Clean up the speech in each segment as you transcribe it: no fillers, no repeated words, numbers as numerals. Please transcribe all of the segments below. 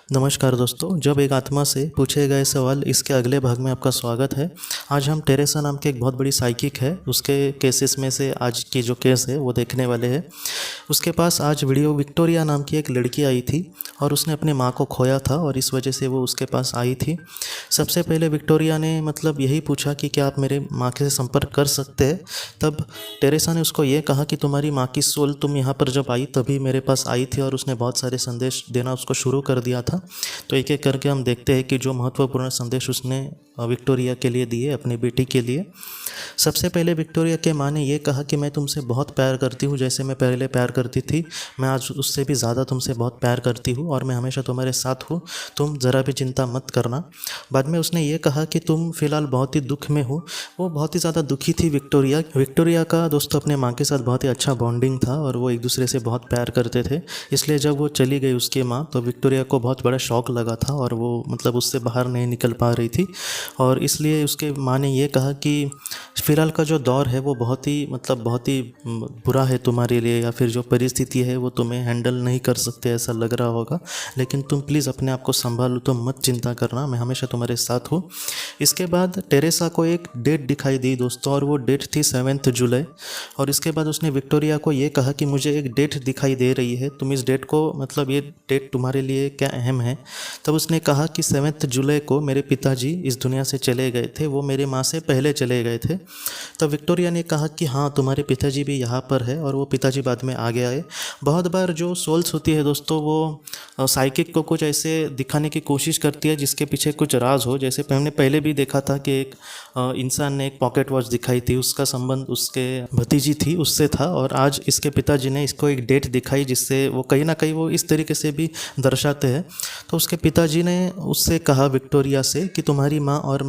नमस्कार दोस्तों, जब एक आत्मा से पूछे गए सवाल इसके अगले भाग में आपका स्वागत है। आज हम टेरेसा नाम की एक बहुत बड़ी साइकिक है, उसके केसेस में से आज की जो केस है वो देखने वाले हैं। उसके पास आज वीडियो विक्टोरिया नाम की एक लड़की आई थी और उसने अपनी माँ को खोया था और इस वजह से वो उसके पास आई थी। सबसे पहले विक्टोरिया ने यही पूछा कि क्या आप मेरे माँ के संपर्क कर सकते हैं। तब टेरेसा ने उसको ये कहा कि तुम्हारी माँ की सोल तुम यहाँ पर जब आई तभी मेरे पास आई थी और उसने बहुत सारे संदेश देना उसको शुरू कर दिया था। तो एक एक करके हम देखते हैं कि जो महत्वपूर्ण संदेश उसने विक्टोरिया के लिए दिए, अपनी बेटी के लिए। सबसे पहले विक्टोरिया के माँ ने ये कहा कि मैं तुमसे बहुत प्यार करती हूँ, जैसे मैं पहले प्यार करती थी, मैं आज उससे भी ज़्यादा तुमसे बहुत प्यार करती हूँ और मैं हमेशा तुम्हारे साथ हूँ, तुम ज़रा भी चिंता मत करना। बाद में उसने ये कहा कि तुम फिलहाल बहुत ही दुख में हो। वो बहुत ही ज़्यादा दुखी थी विक्टोरिया का दोस्तों अपने माँ के साथ बहुत ही अच्छा बॉन्डिंग था और वो एक दूसरे से बहुत प्यार करते थे। इसलिए जब वो चली गई उसकी माँ तो विक्टोरिया को बहुत बड़ा शौक लगा था और वो उससे बाहर नहीं निकल पा रही थी। और इसलिए उसके माँ ने ये कहा कि फ़िलहाल का जो दौर है वो बहुत ही बुरा है तुम्हारे लिए, या फिर जो परिस्थिति है वो तुम्हें हैंडल नहीं कर सकते ऐसा लग रहा होगा, लेकिन तुम प्लीज़ अपने आप को संभालो, तुम मत चिंता करना, मैं हमेशा तुम्हारे साथ हूँ। इसके बाद टेरेसा को एक डेट दिखाई दी दोस्तों और वो डेट थी 7 जुलाई। और इसके बाद उसने विक्टोरिया को ये कहा कि मुझे एक डेट दिखाई दे रही है, तुम इस डेट को ये डेट तुम्हारे लिए क्या अहम है। तब उसने कहा कि 7 जुलाई को मेरे पिताजी इस दुनिया से चले गए थे, वो मेरे माँ से पहले चले गए थे। तब विक्टोरिया ने कहा कि हाँ तुम्हारे पिताजी भी यहाँ पर है और वो पिताजी बाद में आ गया है। बहुत बार जो सोल्स होती है दोस्तों वो साइकिक को कुछ ऐसे दिखाने की कोशिश करती है जिसके पीछे कुछ राज हो। जैसे हमने पहले भी देखा था कि एक इंसान ने एक पॉकेट वॉच दिखाई थी, उसका संबंध उसके भतीजी थी उससे था, और आज इसके पिताजी ने इसको एक डेट दिखाई जिससे वो कहीं ना कहीं वो इस तरीके से भी दर्शाते हैं। तो उसके पिताजी ने उससे कहा विक्टोरिया से कि तुम्हारी माँ और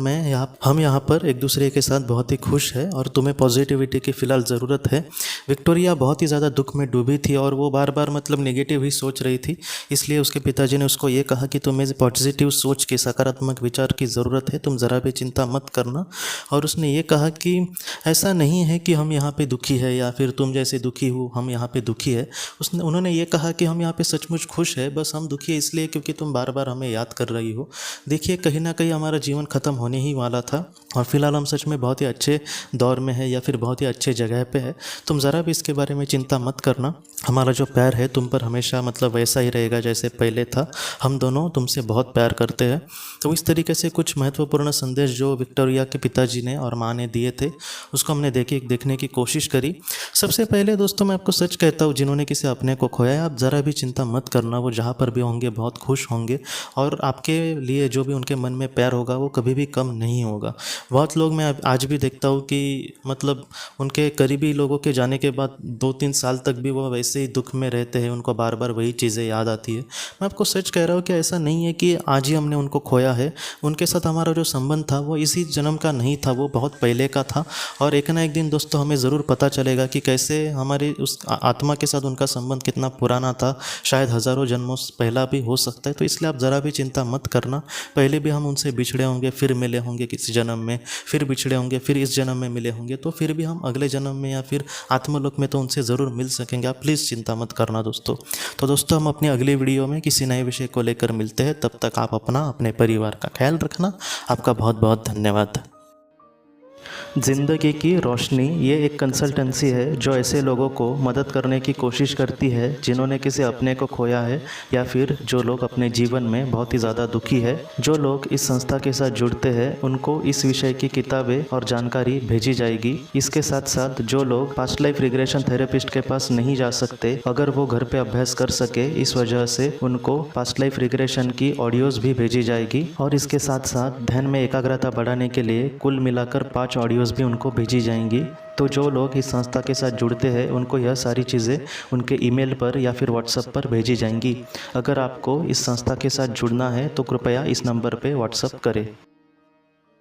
हम यहाँ पर एक दूसरे के साथ बहुत ही खुश है और तुम्हें पॉजिटिविटी की फ़िलहाल ज़रूरत है। विक्टोरिया बहुत ही ज़्यादा दुख में डूबी थी और वो बार बार नेगेटिव ही सोच रही थी, इसलिए उसके पिताजी ने उसको ये कहा कि तुम्हें पॉजिटिव सोच की, सकारात्मक विचार की ज़रूरत है, तुम ज़रा भी चिंता मत करना। और उसने ये कहा कि ऐसा नहीं है कि हम यहाँ पे दुखी है या फिर तुम जैसे दुखी हो हम यहाँ पे दुखी है। उन्होंने ये कहा कि हम यहाँ पे सचमुच खुश है, बस हम दुखी है इसलिए क्योंकि तुम बार बार हमें याद कर रही हो। देखिए कहीं ना कहीं हमारा जीवन ख़त्म होने ही वाला था और फिलहाल हम सच में बहुत ही अच्छे दौर में है या फिर बहुत ही अच्छे जगह पे है। तुम ज़रा भी इसके बारे में चिंता मत करना, हमारा जो प्यार है तुम पर हमेशा वैसा ही रहेगा जैसे पहले था, हम दोनों तुमसे बहुत प्यार करते हैं। तो इस तरीके से कुछ महत्वपूर्ण संदेश जो विक्टोरिया के पिताजी ने और माँ ने दिए थे उसको हमने देखने की कोशिश करी। सबसे पहले दोस्तों मैं आपको सच कहता हूँ, जिन्होंने किसी अपने को खोया है आप ज़रा भी चिंता मत करना, वो जहाँ पर भी होंगे बहुत खुश होंगे और आपके लिए जो भी उनके मन में प्यार होगा वो कभी भी कम नहीं होगा। बहुत लोग मैं आज भी देखता हूँ कि उनके करीबी लोगों के जाने के बाद 2-3 साल तक भी वो वैसे ही दुख में रहते हैं, उनको बार बार वही चीज़ें याद आती है। मैं आपको सच कह रहा हूँ कि ऐसा नहीं है कि आज ही हमने उनको खोया है, उनके साथ हमारा जो संबंध था वो इसी जन्म का नहीं था, वो बहुत पहले का था। और एक ना एक दिन दोस्तों हमें ज़रूर पता चलेगा कि कैसे हमारी उस आत्मा के साथ उनका संबंध कितना पुराना था, शायद हज़ारों जन्मों पहला भी हो सकता है। तो इसलिए आप ज़रा भी चिंता मत करना, पहले भी हम उनसे बिछड़े होंगे, फिर मिले होंगे किसी जन्म में, फिर बिछड़े होंगे, फिर इस जन्म में मिले होंगे, तो फिर भी हम अगले जन्म में या फिर आत्मलोक में तो उनसे ज़रूर मिल सकेंगे। आप प्लीज़ चिंता मत करना दोस्तों। तो दोस्तों हम अपनी अगली वीडियो में किसी नए विषय को लेकर मिलते हैं, तब तक आप अपने परिवार का ख्याल रखना। आपका बहुत बहुत धन्यवाद। ज़िंदगी की रोशनी ये एक कंसल्टेंसी है जो ऐसे लोगों को मदद करने की कोशिश करती है जिन्होंने किसी अपने को खोया है या फिर जो लोग अपने जीवन में बहुत ही ज़्यादा दुखी है। जो लोग इस संस्था के साथ जुड़ते हैं उनको इस विषय की किताबें और जानकारी भेजी जाएगी। इसके साथ साथ जो लोग पास्ट लाइफ रिग्रेशन थेरेपिस्ट के पास नहीं जा सकते, अगर वो घर पे अभ्यास कर सके, इस वजह से उनको पास्ट लाइफ रिग्रेशन की ऑडियोज़ भी भेजी जाएगी। और इसके साथ साथ ध्यान में एकाग्रता बढ़ाने के लिए कुल मिलाकर 5 ऑडियोज़ भी उनको भेजी जाएंगी। तो जो लोग इस संस्था के साथ जुड़ते हैं उनको यह सारी चीज़ें उनके ईमेल पर या फिर व्हाट्सएप पर भेजी जाएंगी। अगर आपको इस संस्था के साथ जुड़ना है तो कृपया इस नंबर पे व्हाट्सएप करें।